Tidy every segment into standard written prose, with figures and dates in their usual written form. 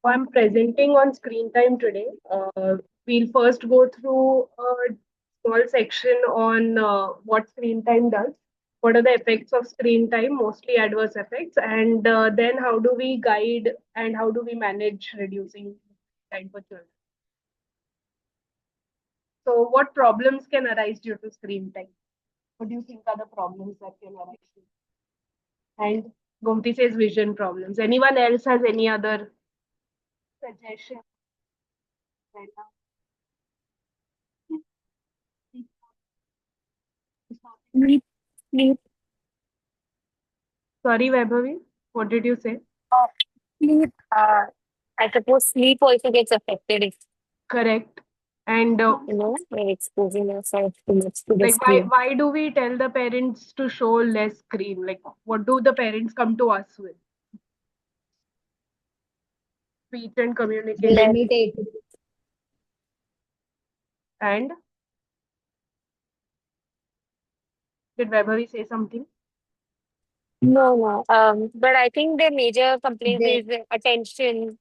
I'm presenting on screen time today. We'll first go through a small section on what screen time does, what are the effects of screen time, mostly adverse effects, and then how do we guide and how do we manage reducing time for children. So, what problems can arise due to screen time? What do you think are the problems that can arise? And Gomti says vision problems. Anyone else has any other suggestion right now? Sleep, sleep, Sorry, Vaibhavi, what did you say? uh, sleep. I suppose sleep also gets affected if Correct. And you're exposing yourself too much to the like, why screen. why do we tell the parents to show less screen? Like, what do the parents come to us with? Speech and communication. Less. Limit it. And did Vaibhavi say something? No, no. But I think the major complaint They is attention.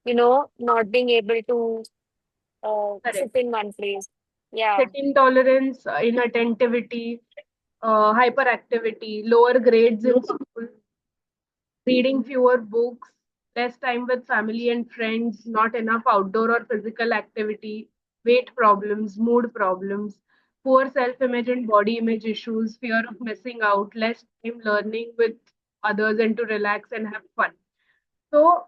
Not being able to sit Correct. in one place. Yeah. Sitting tolerance, inattentivity, hyperactivity, lower grades in school, reading fewer books, less time with family and friends, not enough outdoor or physical activity, weight problems, mood problems, poor self image and body image issues, fear of missing out, less time learning with others and to relax and have fun. So,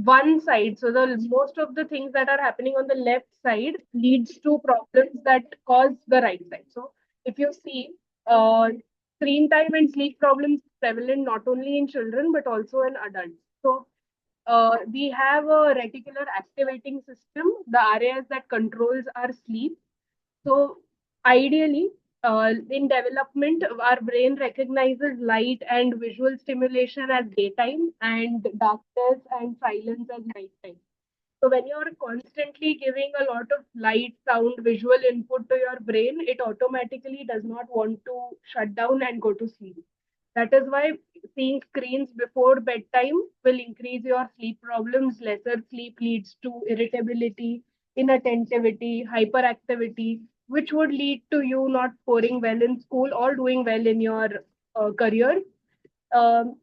one side, so the most of the things that are happening on the left side leads to problems that cause the right side. So, if you see, screen time and sleep problems prevalent not only in children but also in adults. So, we have a reticular activating system, the areas that controls our sleep. So, ideally, in development, our brain recognizes light and visual stimulation as daytime and darkness and silence as nighttime. So, when you're constantly giving a lot of light, sound, visual input to your brain, it automatically does not want to shut down and go to sleep. That is why seeing screens before bedtime will increase your sleep problems. Lesser sleep leads to irritability, inattentivity, hyperactivity, which would lead to you not scoring well in school or doing well in your career. Um,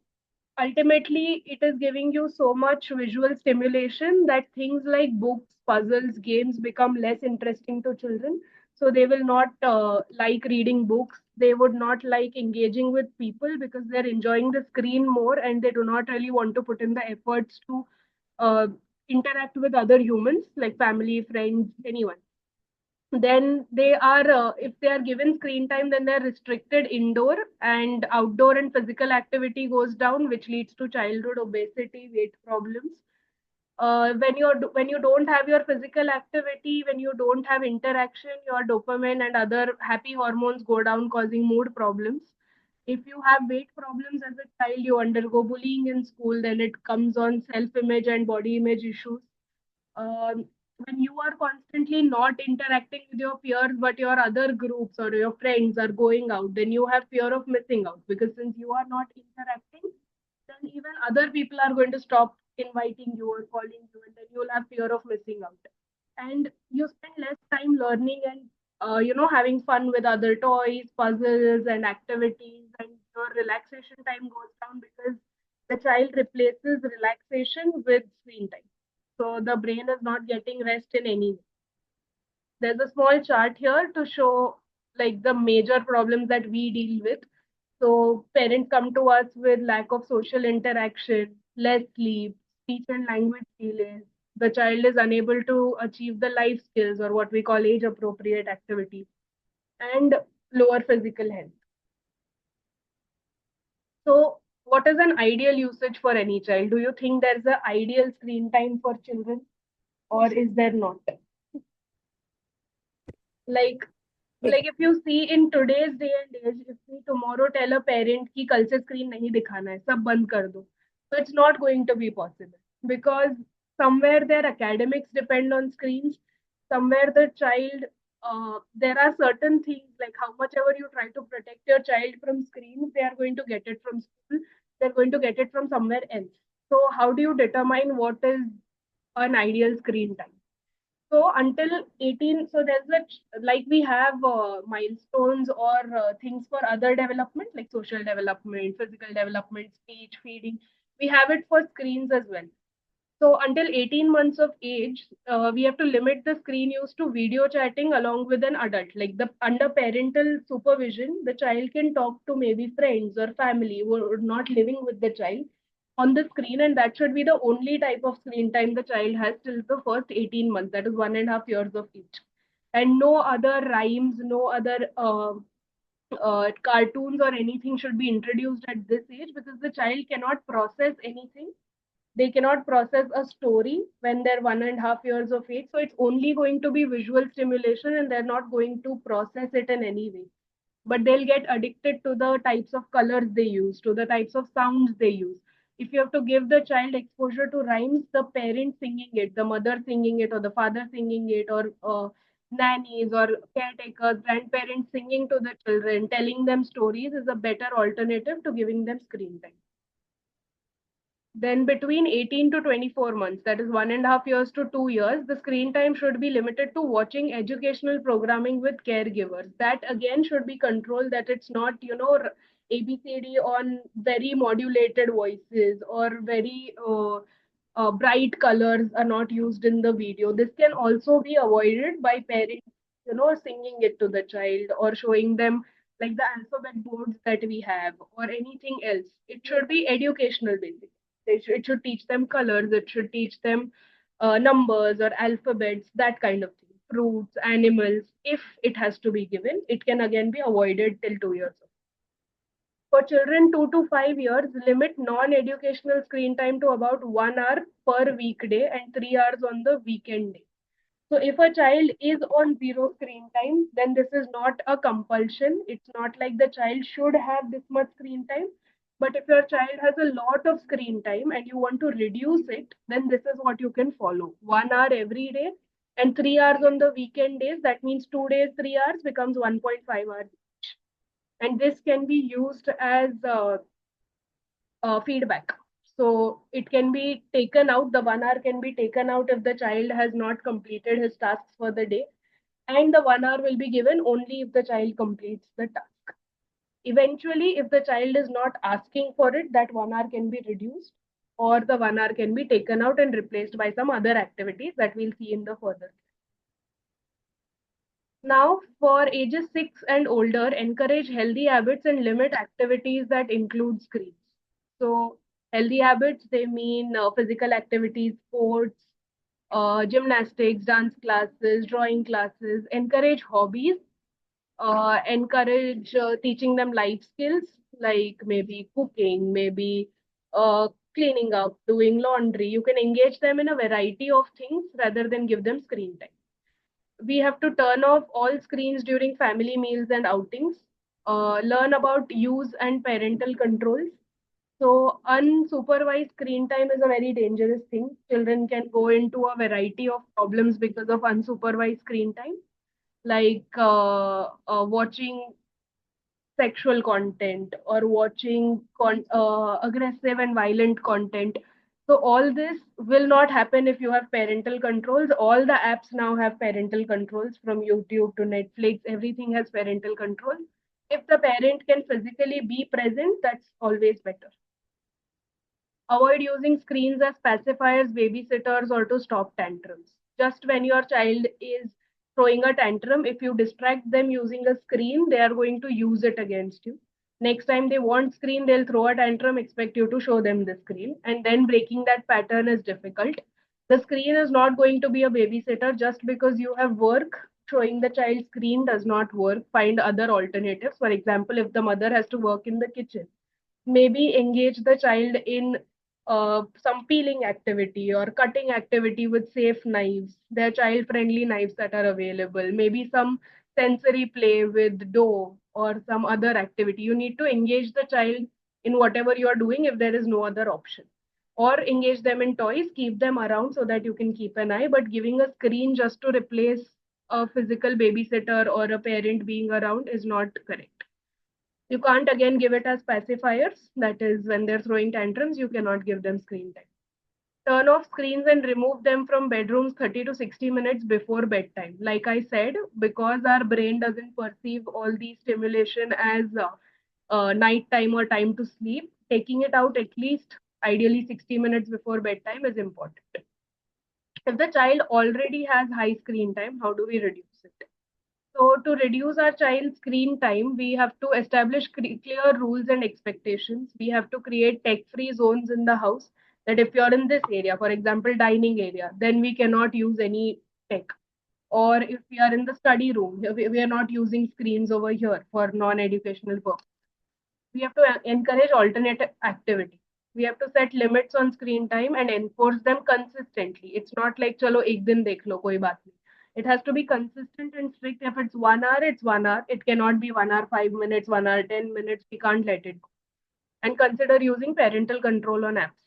Ultimately, it is giving you so much visual stimulation that things like books, puzzles, games become less interesting to children. So they will not like reading books. They would not like engaging with people because they're enjoying the screen more and they do not really want to put in the efforts to uh, interact with other humans like family, friends, anyone. Then they are if they are given screen time, then they're restricted indoor, and outdoor and physical activity goes down, which leads to childhood obesity, weight problems. When you don't have your physical activity, when you don't have interaction, your dopamine and other happy hormones go down, causing mood problems. If you have weight problems as a child, you undergo bullying in school, then it comes on self image and body image issues. When you are constantly not interacting with your peers, but your other groups or your friends are going out, then you have fear of missing out, because since you are not interacting, then even other people are going to stop inviting you or calling you, and then you'll have fear of missing out. And you spend less time learning and having fun with other toys, puzzles, and activities, and your relaxation time goes down because the child replaces relaxation with screen time. So the brain is not getting rest in any way. There's a small chart here to show like the major problems that we deal with. So parents come to us with lack of social interaction, less sleep, speech and language delays. The child is unable to achieve the life skills or what we call age appropriate activity, and lower physical health. So, what is an ideal usage for any child? Do you think there's an ideal screen time for children, or is there not? Like, It, if you see in today's day and age, if we tomorrow tell a parent कि कल से screen नहीं दिखाना है, सब बंद कर दो, so it's not going to be possible, because somewhere their academics depend on screens, somewhere the child, there are certain things like how much ever you try to protect your child from screens, they are going to get it from school, they're going to get it from somewhere else. So how do you determine what is an ideal screen time. So until 18, so there's like we have milestones or things for other development, like social development, physical development, speech, feeding. We have it for screens as well. So until 18 months of age, we have to limit the screen use to video chatting along with an adult. Like the under parental supervision, the child can talk to maybe friends or family who are not living with the child on the screen, and that should be the only type of screen time the child has till the first 18 months. That is 1.5 years of age, and no other rhymes, no other cartoons or anything should be introduced at this age because the child cannot process anything. They cannot process a story when they're 1.5 years of age. So it's only going to be visual stimulation and they're not going to process it in any way. But they'll get addicted to the types of colors they use, to the types of sounds they use. If you have to give the child exposure to rhymes, the parent singing it, the mother singing it, or the father singing it, or nannies or caretakers, grandparents singing to the children, telling them stories is a better alternative to giving them screen time. Then between 18 to 24 months, that is 1.5 years to 2 years, the screen time should be limited to watching educational programming with caregivers. That again should be controlled, that it's not, ABCD on very modulated voices or very bright colors are not used in the video. This can also be avoided by parents, singing it to the child or showing them like the alphabet boards that we have or anything else. It should be educational basically. It should teach them colors, it should teach them numbers or alphabets, that kind of thing. Fruits, animals, if it has to be given, it can again be avoided till 2 years. For children 2 to 5 years, limit non-educational screen time to about 1 hour per weekday and 3 hours on the weekend day. So if a child is on zero screen time, then this is not a compulsion. It's not like the child should have this much screen time. But if your child has a lot of screen time and you want to reduce it, then this is what you can follow. 1 hour every day and 3 hours on the weekend days. That means 2 days, 3 hours becomes 1.5 hours. And this can be used as feedback. So it can be taken out, the 1 hour can be taken out if the child has not completed his tasks for the day. And the 1 hour will be given only if the child completes the task. Eventually, if the child is not asking for it, that 1 hour can be reduced or the 1 hour can be taken out and replaced by some other activities that we'll see in the further. Now, for ages 6 and older, encourage healthy habits and limit activities that include screens. So, healthy habits, they mean physical activities, sports, gymnastics, dance classes, drawing classes. Encourage hobbies, encourage teaching them life skills like maybe cooking, maybe cleaning up, doing laundry. You can engage them in a variety of things rather than give them screen time. We have to turn off all screens during family meals and outings. Learn about use and parental controls. So, unsupervised screen time is a very dangerous thing. Children can go into a variety of problems because of unsupervised screen time, like watching sexual content or watching aggressive and violent content. So all this will not happen if you have parental controls. All the apps now have parental controls, from YouTube to Netflix. Everything has parental control. If the parent can physically be present, that's always better. Avoid using screens as pacifiers, babysitters, or to stop tantrums. Just when your child is throwing a tantrum, if you distract them using a screen, they are going to use it against you. Next time they want screen, they'll throw a tantrum, expect you to show them the screen, and then breaking that pattern is difficult. The screen is not going to be a babysitter. Just because you have work, showing the child screen does not work. Find other alternatives. For example, if the mother has to work in the kitchen, maybe engage the child in some peeling activity or cutting activity with safe knives. There are child friendly knives that are available. Maybe some sensory play with dough or some other activity. You need to engage the child in whatever you are doing if there is no other option. Or engage them in toys, keep them around so that you can keep an eye. But giving a screen just to replace a physical babysitter or a parent being around is not correct. You can't again give it as pacifiers. That is, when they're throwing tantrums, you cannot give them screen time. Turn off screens and remove them from bedrooms 30 to 60 minutes before bedtime. Like I said, because our brain doesn't perceive all these stimulation as night time or time to sleep, taking it out at least ideally 60 minutes before bedtime is important. If the child already has high screen time, how do we reduce it? So, to reduce our child's screen time, we have to establish clear rules and expectations. We have to create tech free zones in the house that if you're in this area, for example, dining area, then we cannot use any tech. Or if we are in the study room, we are not using screens over here for non educational purpose. We have to encourage alternate activity. We have to set limits on screen time and enforce them consistently. It's not like chalo ek din dekh lo koi baat nahi. It has to be consistent and strict. If it's 1 hour, it's 1 hour. It cannot be 1 hour 5 minutes, 1 hour 10 minutes. We can't let it go. And consider using parental control on apps.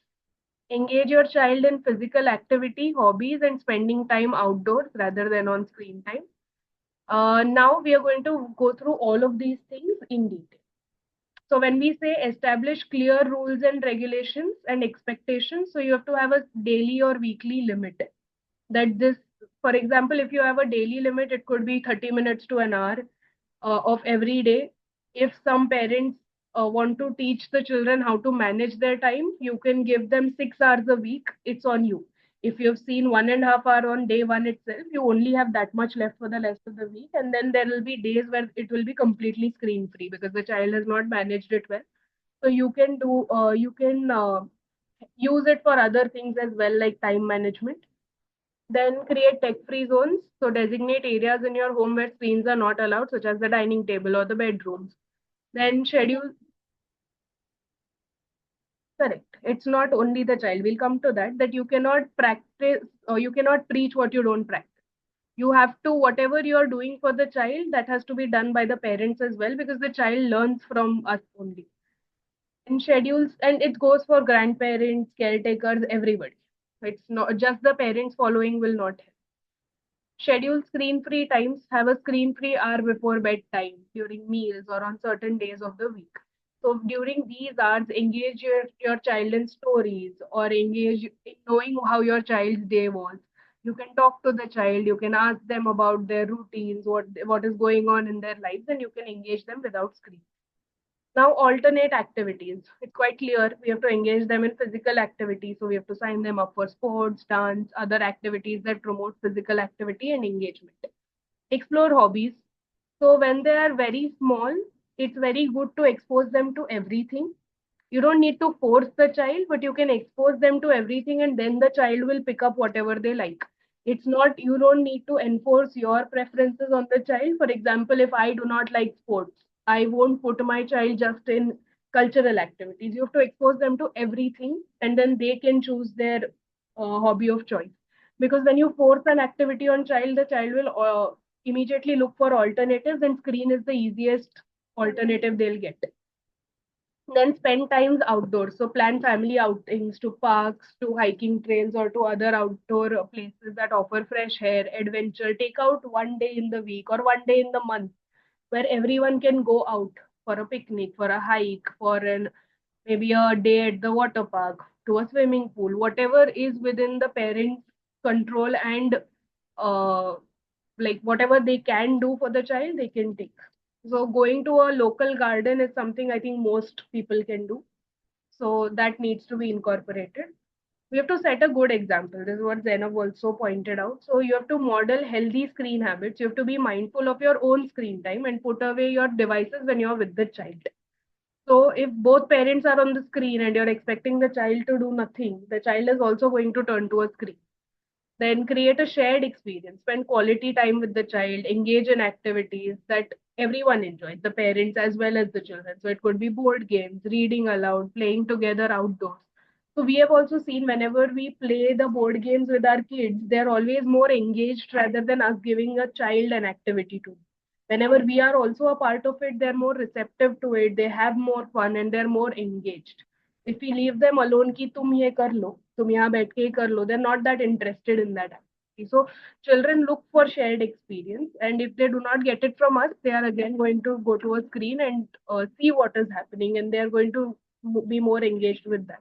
Engage your child in physical activity, hobbies, and spending time outdoors rather than on screen time. Now we are going to go through all of these things in detail. So when we say establish clear rules and regulations and expectations, so you have to have a daily or weekly limit. That this, for example, if you have a daily limit, it could be 30 minutes to an hour of every day. If some parents want to teach the children how to manage their time, you can give them 6 hours a week. It's on you. If you've seen 1.5 hour on day one itself, you only have that much left for the rest of the week. And then there will be days where it will be completely screen free because the child has not managed it well. So you can use it for other things as well, like time management. Then create tech-free zones. So designate areas in your home where screens are not allowed, such as the dining table or the bedrooms. Then schedule, correct. It's not only the child. We'll come to that, that you cannot practice or you cannot preach what you don't practice. You have to, whatever you're doing for the child, that has to be done by the parents as well, because the child learns from us only. And schedules, and it goes for grandparents, caretakers, everybody. It's not just the parents following will not help. Schedule screen free times. Have a screen free hour before bedtime, during meals, or on certain days of the week. So during these hours, engage your child in stories or engage in knowing how your child's day was. You can talk to the child, you can ask them about their routines, what is going on in their lives, and you can engage them without screen. Now, alternate activities. It's quite clear we have to engage them in physical activity. So we have to sign them up for sports, dance, other activities that promote physical activity and engagement. Explore hobbies. So when they are very small, it's very good to expose them to everything. You don't need to force the child, but you can expose them to everything, and then the child will pick up whatever they like. It's not, you don't need to enforce your preferences on the child. For example, if I do not like sports, I won't put my child just in cultural activities. You have to expose them to everything, and then they can choose their hobby of choice. Because when you force an activity on child, the child will immediately look for alternatives, and screen is the easiest alternative they'll get. Then spend times outdoors. So plan family outings to parks, to hiking trails, or to other outdoor places that offer fresh air, adventure. Take out one day in the week or one day in the month where everyone can go out for a picnic, for a hike, for an maybe a day at the water park, to a swimming pool, whatever is within the parents' control and uh, like whatever they can do for the child, they can take. So going to a local garden is something I think most people can do. So that needs to be incorporated. We have to set a good example. This is what Zainab also pointed out. So you have to model healthy screen habits. You have to be mindful of your own screen time and put away your devices when you're with the child. So if both parents are on the screen and you're expecting the child to do nothing, the child is also going to turn to a screen. Then create a shared experience, spend quality time with the child, engage in activities that everyone enjoys, the parents as well as the children. So it could be board games, reading aloud, playing together outdoors. So we have also seen whenever we play the board games with our kids, they're always more engaged rather than us giving a child an activity to. Whenever we are also a part of it, they're more receptive to it, they have more fun, and they're more engaged. If we leave them alone कि तुम ये कर लो, तुम यहाँ बैठ के ही कर लो, they're not that interested in that activity. So children look for shared experience, and if they do not get it from us, they are again going to go to a screen and see what is happening, and they are going to be more engaged with that.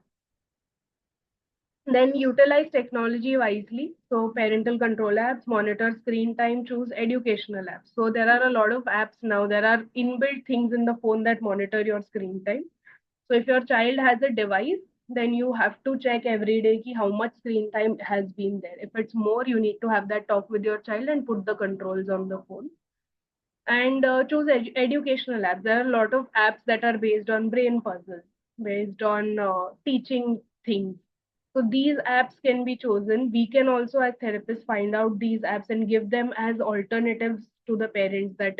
Then utilize technology wisely. So parental control apps, monitor screen time, choose educational apps. So there are a lot of apps now. There are inbuilt things in the phone that monitor your screen time. So if your child has a device, then you have to check every day ki how much screen time has been there. If it's more, you need to have that talk with your child and put the controls on the phone. And choose educational apps. There are a lot of apps that are based on brain puzzles, based on teaching things. So these apps can be chosen. We can also, as therapists, find out these apps and give them as alternatives to the parents that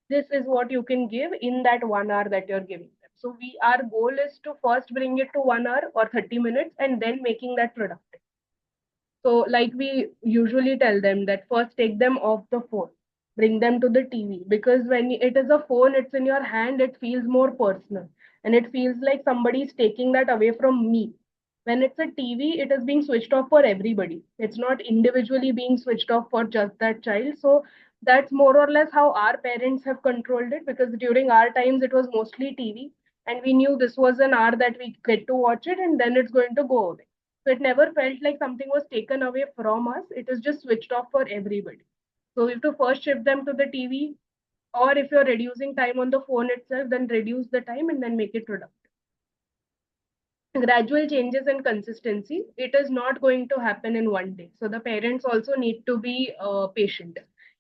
this is what you can give in that 1 hour that you're giving them. So our goal is to first bring it to 1 hour or 30 minutes and then making that productive. So, like we usually tell them that first take them off the phone, bring them to the TV, because when it is a phone, it's in your hand, it feels more personal and it feels like somebody is taking that away from me. When it's a TV, it is being switched off for everybody. It's not individually being switched off for just that child. So, that's more or less how our parents have controlled it, because during our times, it was mostly TV and we knew this was an hour that we get to watch it and then it's going to go away. So it never felt like something was taken away from us. It is just switched off for everybody. So we have to first shift them to the TV, or if you're reducing time on the phone itself, then reduce the time and then make it productive. Gradual changes and consistency. It is not going to happen in one day. So the parents also need to be patient.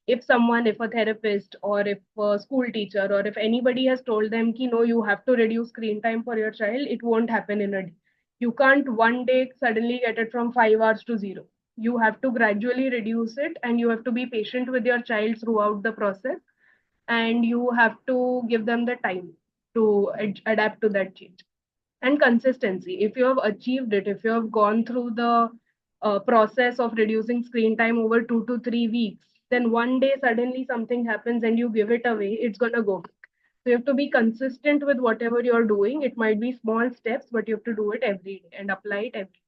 If a therapist or if a school teacher or if anybody has told them, ki, no, you have to reduce screen time for your child, it won't happen in a day. You can't one day suddenly get it from 5 hours to zero. You have to gradually reduce it and you have to be patient with your child throughout the process, and you have to give them the time to adapt to that change. And consistency. If you have achieved it, if you have gone through the process of reducing screen time over 2 to 3 weeks, then one day suddenly something happens and you give it away, it's going to go. So you have to be consistent with whatever you're doing. It might be small steps, but you have to do it every day and apply it every day.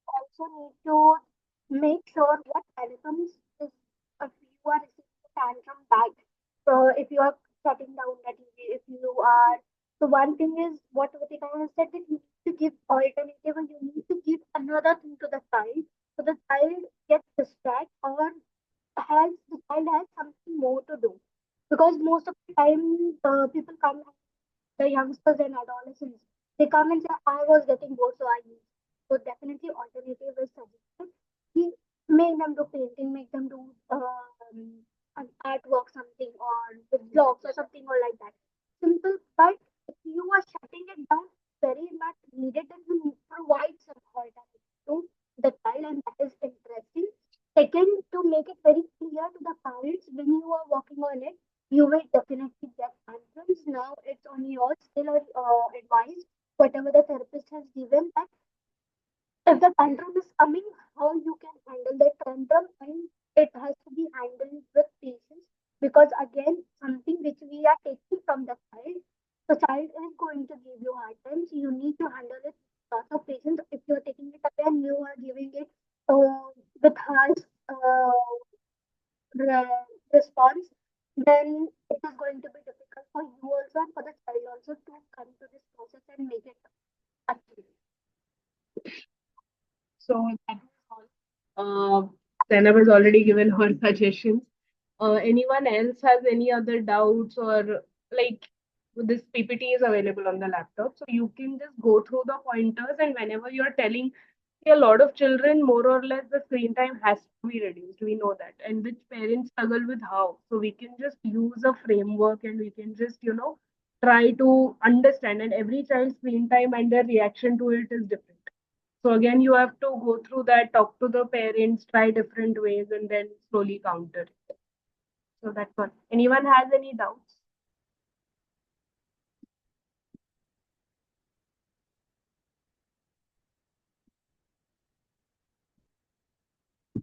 Also need to make sure what tantrums is if you are receiving a tantrum back. So if you are shutting down the TV, if you are, so one thing is what Vatika has said that you need to give alternative and you need to give another thing to the child, so the child gets distracted or the child has something more to do. Because most of the time people come, the youngsters and adolescents, they come and say, I was getting bored, so I used. So definitely alternative is suggested. We make them do painting, make them do an artwork, something, or with blocks or something or like that. Simple, but if you are shutting it down very much needed, then you provide some alternative to the child, and that is interesting. Second, to make it very clear to the parents when you are working on it, you will definitely get answers. Now it's on your skill or advice, whatever the therapist has given, that if the tantrum is coming, how you can handle that tantrum, and it has to be handled with patience, because again, something which we are taking from the child is going to give you hard times. You need to handle it with lots of patience. If you're taking it away and you are giving it with harsh response, then it is going to be difficult for you also and for the child also to come to this process and make it achieve. So that was all. Zainab has already given her suggestions. Anyone else has any other doubts, or like this PPT is available on the laptop, so you can just go through the pointers, and whenever you're telling a lot of children, more or less the screen time has to be reduced. We know that, and which parents struggle with how. So we can just use a framework and we can just, try to understand. And every child's screen time and their reaction to it is different. So again, you have to go through that, talk to the parents, try different ways, and then slowly counter it. So that's all. Anyone has any doubts?